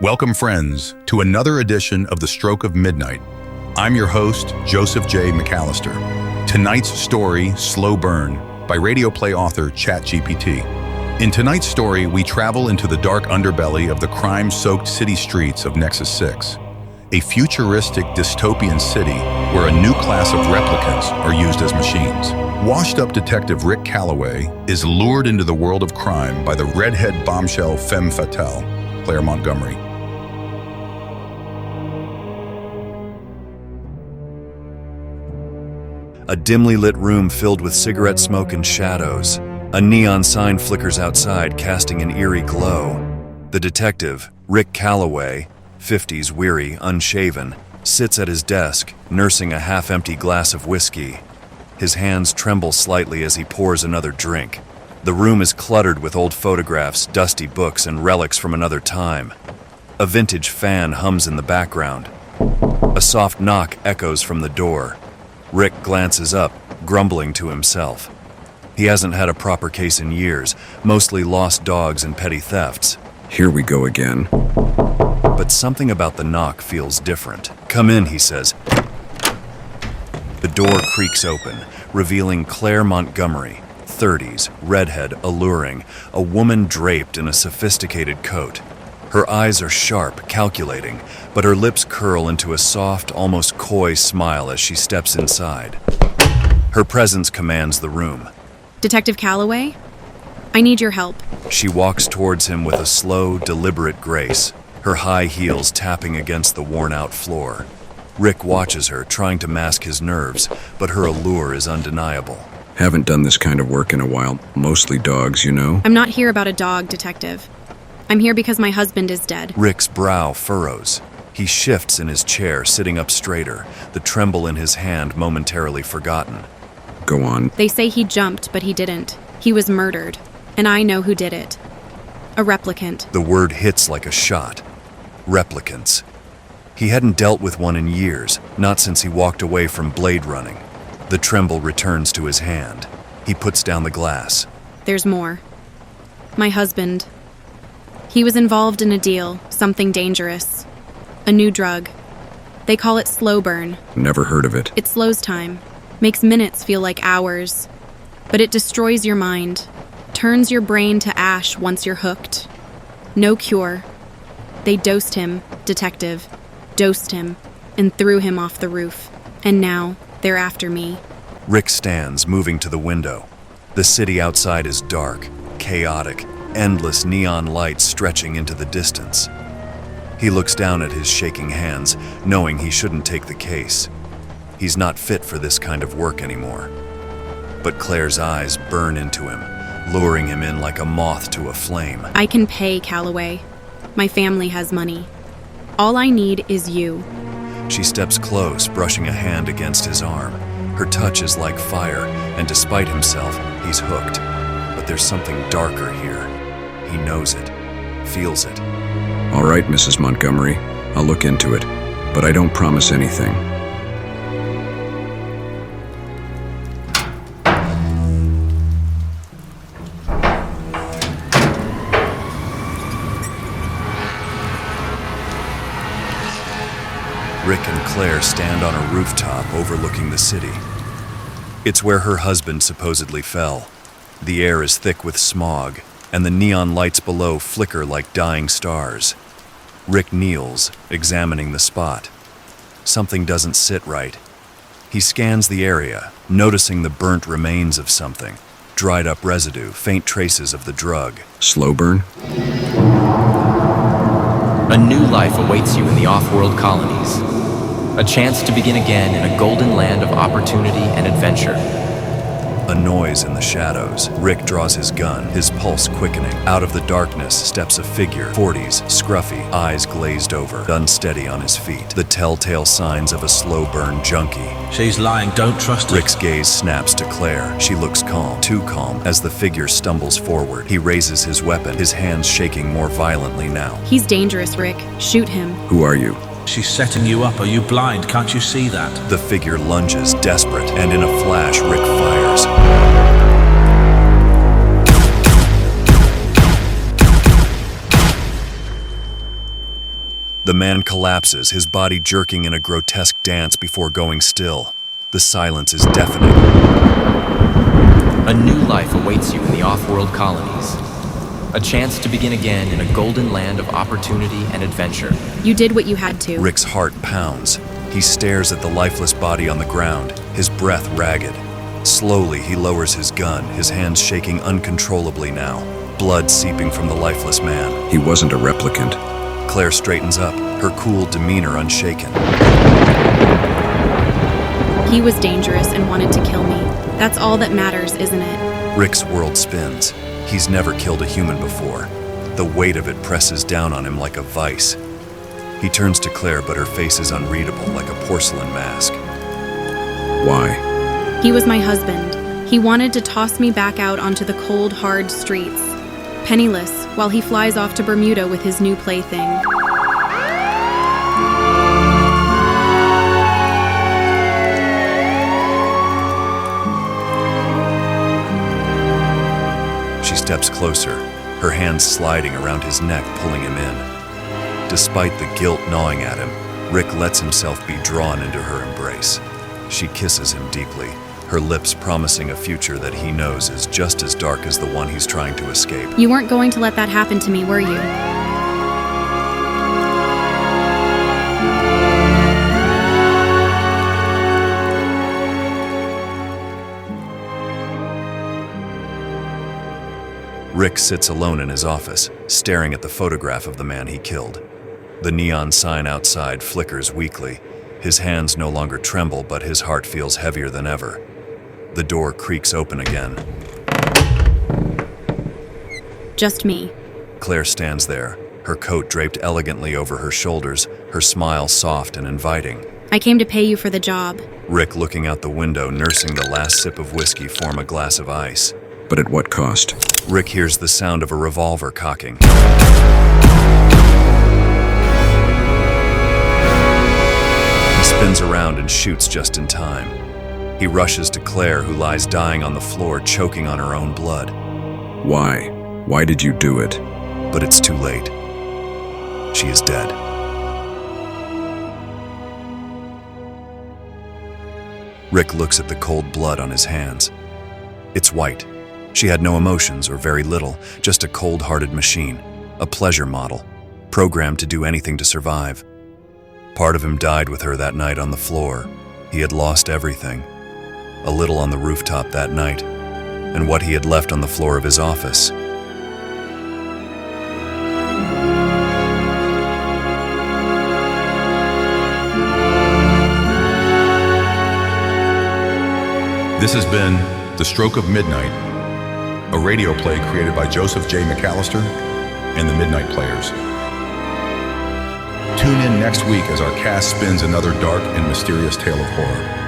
Welcome, friends, to another edition of The Stroke of Midnight. I'm your host, Joseph J. McAllister. Tonight's story, Slow Burn, by radio play author ChatGPT. In tonight's story, we travel into the dark underbelly of the crime-soaked city streets of Nexus 6, a futuristic dystopian city where a new class of replicants are used as machines. Washed-up detective Rick Calloway is lured into the world of crime by the redhead bombshell femme fatale, Claire Montgomery. A dimly lit room filled with cigarette smoke and shadows. A neon sign flickers outside, casting an eerie glow. The detective, Rick Calloway, 50s, weary, unshaven, sits at his desk, nursing a half-empty glass of whiskey. His hands tremble slightly as he pours another drink. The room is cluttered with old photographs, dusty books, and relics from another time. A vintage fan hums in the background. A soft knock echoes from the door. Rick glances up, grumbling to himself. He hasn't had a proper case in years, mostly lost dogs and petty thefts. Here we go again. But something about the knock feels different. "Come in," he says. The door creaks open, revealing Claire Montgomery, 30s, redhead, alluring, a woman draped in a sophisticated coat. Her eyes are sharp, calculating, but her lips curl into a soft, almost coy smile as she steps inside. Her presence commands the room. Detective Calloway? I need your help. She walks towards him with a slow, deliberate grace, her high heels tapping against the worn-out floor. Rick watches her, trying to mask his nerves, but her allure is undeniable. Haven't done this kind of work in a while. Mostly dogs, you know? I'm not here about a dog, Detective. I'm here because my husband is dead. Rick's brow furrows. He shifts in his chair, sitting up straighter, the tremble in his hand momentarily forgotten. Go on. They say he jumped, but he didn't. He was murdered, and I know who did it. A replicant. The word hits like a shot. Replicants. He hadn't dealt with one in years, not since he walked away from blade running. The tremble returns to his hand. He puts down the glass. There's more. My husband. He was involved in a deal, something dangerous. A new drug. They call it slow burn. Never heard of it. It slows time, makes minutes feel like hours. But it destroys your mind, turns your brain to ash once you're hooked. No cure. They dosed him, Detective. Dosed him, and threw him off the roof. And now, they're after me. Rick stands, moving to the window. The city outside is dark, chaotic, endless neon lights stretching into the distance. He looks down at his shaking hands, knowing he shouldn't take the case. He's not fit for this kind of work anymore. But Claire's eyes burn into him, luring him in like a moth to a flame. I can pay, Calloway. My family has money. All I need is you. She steps close, brushing a hand against his arm. Her touch is like fire, and despite himself, he's hooked. But there's something darker here. He knows it, feels it. All right, Mrs. Montgomery. I'll look into it, but I don't promise anything. Rick and Claire stand on a rooftop overlooking the city. It's where her husband supposedly fell. The air is thick with smog, and the neon lights below flicker like dying stars. Rick kneels, examining the spot. Something doesn't sit right. He scans the area, noticing the burnt remains of something, dried up residue, faint traces of the drug. Slow burn? A new life awaits you in the off-world colonies. A chance to begin again in a golden land of opportunity and adventure. A noise in the shadows. Rick draws his gun, his pulse quickening. Out of the darkness steps a figure, 40s, scruffy, eyes glazed over, unsteady on his feet. The telltale signs of a slow burn junkie. She's lying, don't trust her. Rick's gaze snaps to Claire. She looks calm, too calm, as the figure stumbles forward. He raises his weapon, his hands shaking more violently now. He's dangerous, Rick. Shoot him. Who are you? She's setting you up. Are you blind? Can't you see that? The figure lunges, desperate, and in a flash, Rick fires. The man collapses, his body jerking in a grotesque dance before going still. The silence is deafening. A new life awaits you in the off-world colonies. A chance to begin again in a golden land of opportunity and adventure. You did what you had to. Rick's heart pounds. He stares at the lifeless body on the ground, his breath ragged. Slowly, he lowers his gun, his hands shaking uncontrollably now, blood seeping from the lifeless man. He wasn't a replicant. Claire straightens up, her cool demeanor unshaken. He was dangerous and wanted to kill me. That's all that matters, isn't it? Rick's world spins. He's never killed a human before. The weight of it presses down on him like a vice. He turns to Claire, but her face is unreadable, like a porcelain mask. Why? He was my husband. He wanted to toss me back out onto the cold, hard streets, penniless, while he flies off to Bermuda with his new plaything. She steps closer, her hands sliding around his neck, pulling him in. Despite the guilt gnawing at him, Rick lets himself be drawn into her embrace. She kisses him deeply, her lips promising a future that he knows is just as dark as the one he's trying to escape. You weren't going to let that happen to me, were you? Rick sits alone in his office, staring at the photograph of the man he killed. The neon sign outside flickers weakly. His hands no longer tremble, but his heart feels heavier than ever. The door creaks open again. Just me. Claire stands there, her coat draped elegantly over her shoulders, her smile soft and inviting. I came to pay you for the job. Rick, looking out the window, nursing the last sip of whiskey, form a glass of ice. But at what cost? Rick hears the sound of a revolver cocking. He spins around and shoots just in time. He rushes to Claire, who lies dying on the floor, choking on her own blood. Why? Why did you do it? But it's too late. She is dead. Rick looks at the cold blood on his hands. It's white. She had no emotions, or very little, just a cold-hearted machine, a pleasure model, programmed to do anything to survive. Part of him died with her that night on the floor. He had lost everything. A little on the rooftop that night, and what he had left on the floor of his office. This has been The Stroke of Midnight, a radio play created by Joseph J. McAllister and the Midnight Players. Tune in next week as our cast spins another dark and mysterious tale of horror.